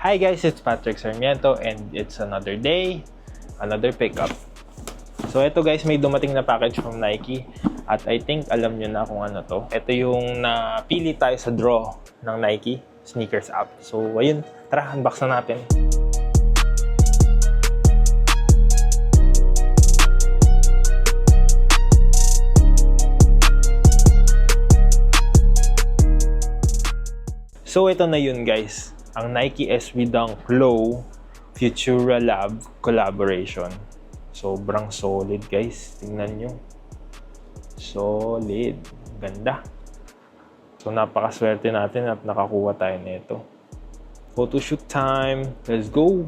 Hi guys, it's Patrick Sarmiento and it's another day, another pickup. So ito guys, may dumating na package from Nike at I think alam nyo na kung ano to. Ito yung napili tayo sa draw ng Nike sneakers app. So ayun, tara, unbox na natin. So ito na yun guys, ang Nike SB Dunk Low Futura Lab collaboration. Sobrang solid guys, tingnan nyo. Solid, ganda. So napakaswerte natin at nakakuha tayo nito. Photoshoot time, let's go!